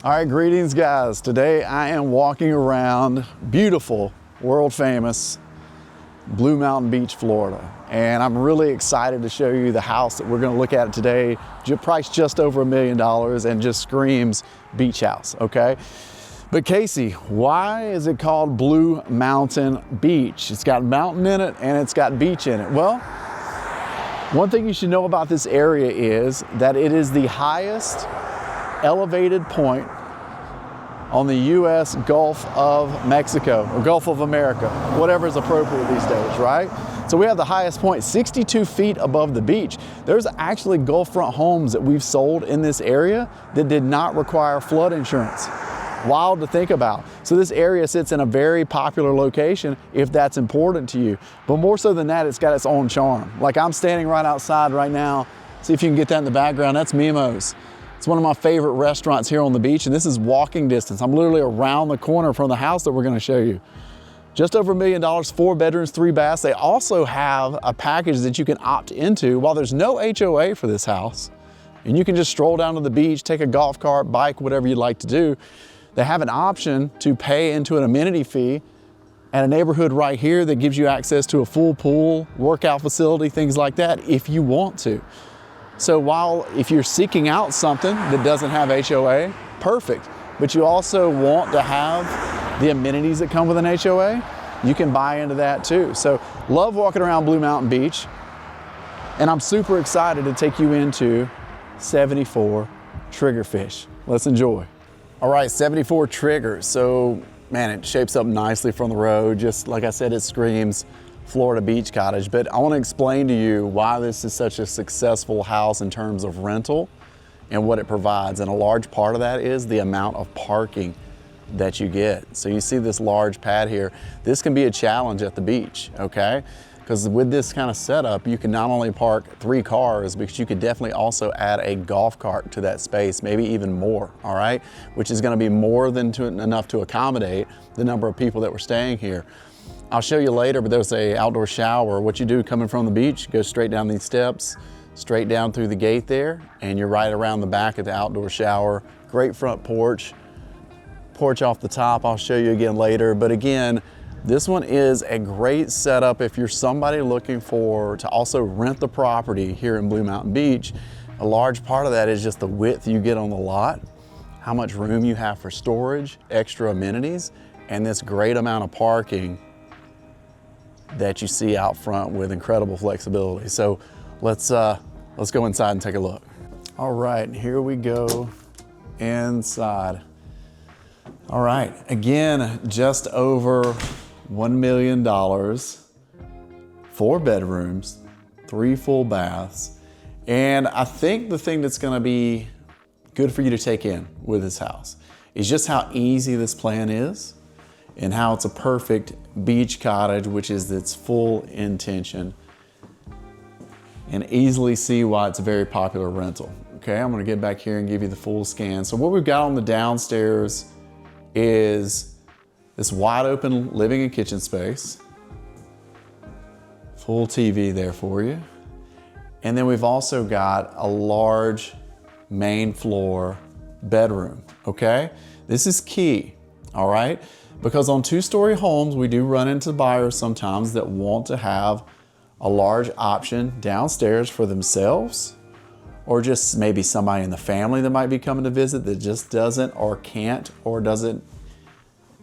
All right, greetings guys. Today I am walking around beautiful, world famous Blue Mountain Beach, Florida. And I'm really excited to show you the house that we're gonna look at today, priced just over $1 million and just screams beach house, okay? But Casey, why is it called Blue Mountain Beach? It's got mountain in it and it's got beach in it. Well, one thing you should know about this area is that it is the highest elevated point on the U.S. Gulf of Mexico, or Gulf of America, whatever is appropriate these days, right? So we have the highest point, 62 feet above the beach. There's actually Gulf front homes that we've sold in this area that did not require flood insurance. Wild to think about. So this area sits in a very popular location if that's important to you. But more so than that, it's got its own charm. Like I'm standing right outside right now. See if you can get that in the background. That's Mimo's. It's one of my favorite restaurants here on the beach, and this is walking distance. I'm literally around the corner from the house that we're gonna show you. Just over $1 million, 4 bedrooms, 3 baths. They also have a package that you can opt into while there's no HOA for this house. And you can just stroll down to the beach, take a golf cart, bike, whatever you'd like to do. They have an option to pay into an amenity fee at a neighborhood right here that gives you access to a full pool, workout facility, things like that, if you want to. So while if you're seeking out something that doesn't have HOA, perfect. But you also want to have the amenities that come with an HOA, you can buy into that too. So love walking around Blue Mountain Beach. And I'm super excited to take you into 74 Triggerfish. Let's enjoy. All right, 74 Trigger. So man, it shapes up nicely from the road. Just like I said, it screams Florida beach cottage, but I want to explain to you why this is such a successful house in terms of rental and what it provides. And a large part of that is the amount of parking that you get. So you see this large pad here. This can be a challenge at the beach, okay? Because with this kind of setup, you can not only park 3 cars, but you could definitely also add a golf cart to that space, maybe even more, all right? Which is going to be more than enough to accommodate the number of people that were staying here. I'll show you later, but there's an outdoor shower. What you do coming from the beach, go straight down these steps, straight down through the gate there, and you're right around the back of the outdoor shower. Great front porch, porch off the top. I'll show you again later. But again, this one is a great setup if you're somebody looking to also rent the property here in Blue Mountain Beach. A large part of that is just the width you get on the lot, how much room you have for storage, extra amenities, and this great amount of parking that you see out front with incredible flexibility. So let's go inside and take a look. All right, here we go inside. All right, again, just over $1 million, 4 bedrooms, 3 full baths. And I think the thing that's gonna be good for you to take in with this house is just how easy this plan is and how it's a perfect beach cottage, which is its full intention, and easily see why it's a very popular rental. Okay, I'm gonna get back here and give you the full scan. So what we've got on the downstairs is this wide open living and kitchen space, full TV there for you. And then we've also got a large main floor bedroom, okay? This is key, all right? Because on 2-story homes, we do run into buyers sometimes that want to have a large option downstairs for themselves, or just maybe somebody in the family that might be coming to visit that just doesn't or can't or doesn't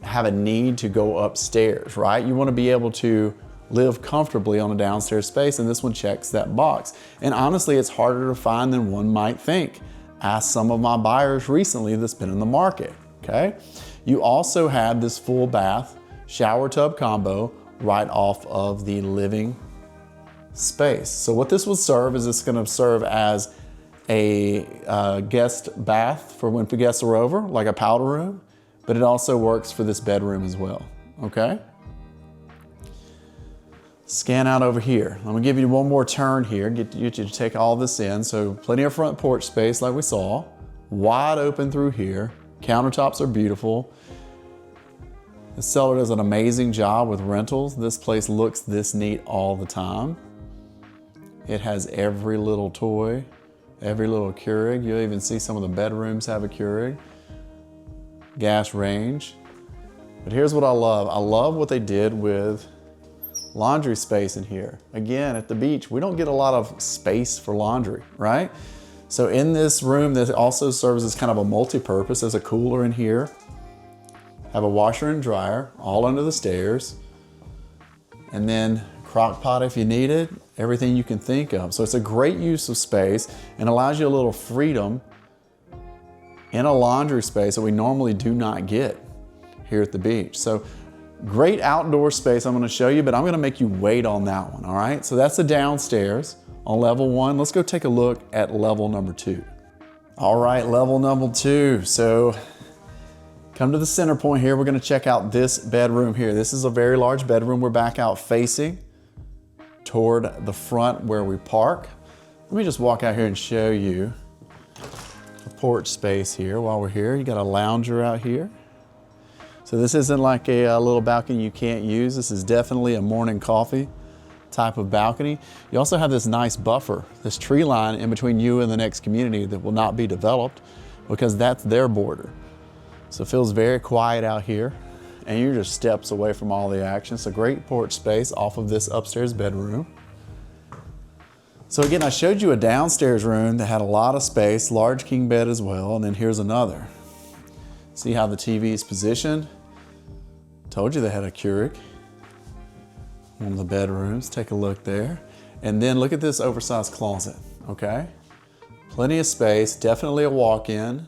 have a need to go upstairs, right? You want to be able to live comfortably on a downstairs space, and this one checks that box. And honestly, it's harder to find than one might think. Ask some of my buyers recently that's been in the market, okay? You also have this full bath shower tub combo right off of the living space. So what this will serve is it's gonna serve as a guest bath for when the guests are over, like a powder room, but it also works for this bedroom as well, okay? Scan out over here. I'm gonna give you one more turn here, get you to take all this in. So plenty of front porch space like we saw, wide open through here. Countertops are beautiful. The seller does an amazing job with rentals. This place looks this neat all the time. It has every little toy, every little Keurig. You'll even see some of the bedrooms have a Keurig. gas range. But here's what I love. I love what they did with laundry space in here. Again, at the beach, we don't get a lot of space for laundry, right? So in this room that also serves as kind of a multi-purpose, there's a cooler in here. Have a washer and dryer all under the stairs. And then crock pot if you need it, everything you can think of. So it's a great use of space and allows you a little freedom in a laundry space that we normally do not get here at the beach. So great outdoor space I'm gonna show you, but I'm gonna make you wait on that one, all right? So that's the downstairs on level 1. Let's go take a look at level number 2. All right, level number 2. So come to the center point here. We're gonna check out this bedroom here. This is a very large bedroom. We're back out facing toward the front where we park. Let me just walk out here and show you the porch space here while we're here. You got a lounger out here. So this isn't like a little balcony you can't use. This is definitely a morning coffee type of balcony. You also have this nice buffer, this tree line in between you and the next community that will not be developed because that's their border. So it feels very quiet out here and you're just steps away from all the action. It's a great porch space off of this upstairs bedroom. So again, I showed you a downstairs room that had a lot of space, large king bed as well, and then here's another. See how the TV is positioned? Told you they had a Keurig. One of the bedrooms, take a look there. And then look at this oversized closet, okay? Plenty of space, definitely a walk-in.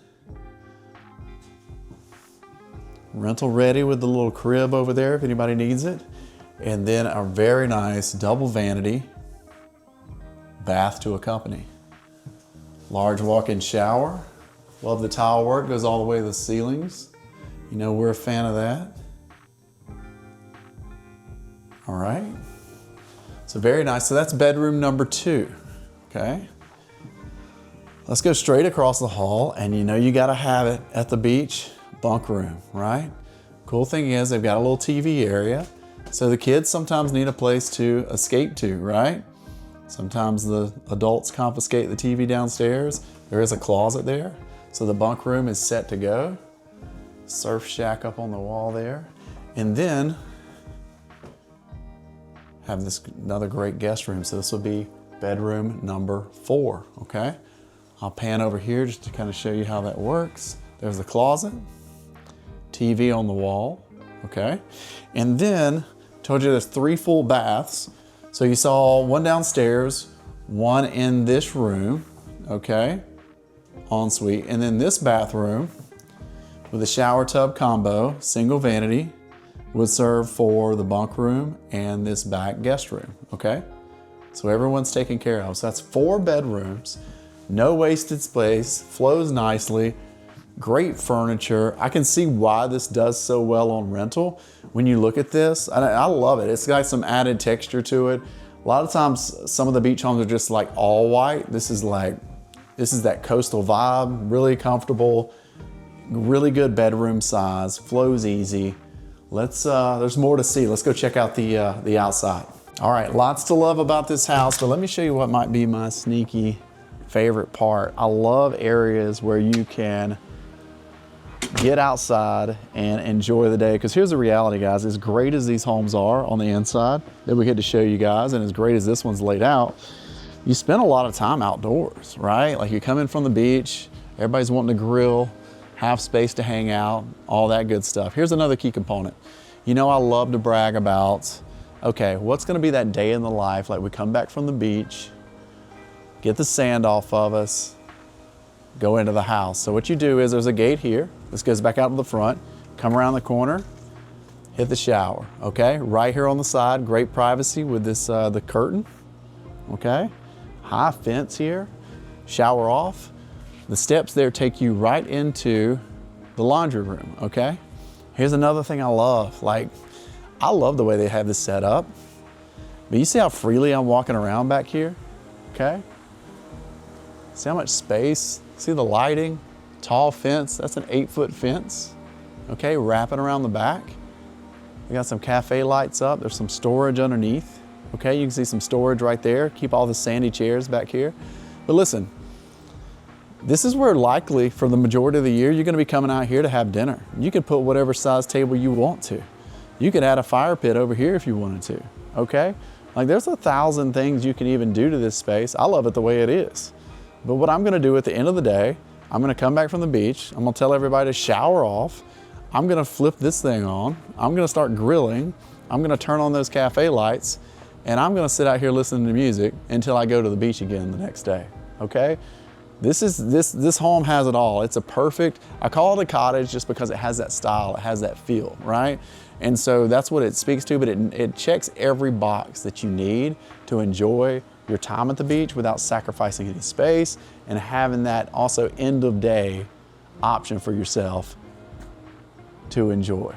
Rental ready with the little crib over there if anybody needs it. And then a very nice double vanity bath to accompany. Large walk-in shower. Love the tile work, goes all the way to the ceilings. You know we're a fan of that. All right, so very nice. So that's bedroom number 2, okay? Let's go straight across the hall, and you know you gotta have it at the beach, bunk room, right? Cool thing is they've got a little TV area, so the kids sometimes need a place to escape to, right? Sometimes the adults confiscate the TV downstairs. There is a closet there, so the bunk room is set to go. Surf shack up on the wall there. And then have this another great guest room. So this will be bedroom number 4, okay? I'll pan over here just to kind of show you how that works. There's the closet, TV on the wall, okay? And then, told you there's 3 full baths. So you saw one downstairs, one in this room, okay? Ensuite, and then this bathroom with a shower tub combo, single vanity, would serve for the bunk room and this back guest room, okay? So everyone's taken care of. So that's 4 bedrooms, no wasted space, flows nicely, great furniture. I can see why this does so well on rental. When you look at this, I love it. It's got some added texture to it. A lot of times, some of the beach homes are just like all white. This is that coastal vibe, really comfortable, really good bedroom size, flows easy. There's more to see. Let's go check out the outside. All right, lots to love about this house, but let me show you what might be my sneaky favorite part. I love areas where you can get outside and enjoy the day, because here's the reality, guys. As great as these homes are on the inside that we get to show you guys, and as great as this one's laid out, you spend a lot of time outdoors, right? Like you come in from the beach, everybody's wanting to grill, have space to hang out, all that good stuff. Here's another key component. You know I love to brag about, okay, what's gonna be that day in the life? Like we come back from the beach, get the sand off of us, go into the house. So what you do is there's a gate here. This goes back out to the front, come around the corner, hit the shower, okay? Right here on the side, great privacy with this, the curtain, okay? High fence here, shower off. The steps there take you right into the laundry room, okay? Here's another thing I love. Like, I love the way they have this set up. But you see how freely I'm walking around back here, okay? See how much space? See the lighting? Tall fence, that's an 8-foot fence, okay? Wrapping around the back. We got some cafe lights up. There's some storage underneath, okay? You can see some storage right there. Keep all the sandy chairs back here. But listen, This is where likely for the majority of the year, you're gonna be coming out here to have dinner. You could put whatever size table you want to. You could add a fire pit over here if you wanted to, okay? Like there's 1,000 things you can even do to this space. I love it the way it is. But what I'm gonna do at the end of the day, I'm gonna come back from the beach. I'm gonna tell everybody to shower off. I'm gonna flip this thing on. I'm gonna start grilling. I'm gonna turn on those cafe lights, and I'm gonna sit out here listening to music until I go to the beach again the next day, okay? This home has it all. It's a perfect, I call it a cottage just because it has that style, it has that feel, right? And so that's what it speaks to, but it checks every box that you need to enjoy your time at the beach without sacrificing any space and having that also end of day option for yourself to enjoy.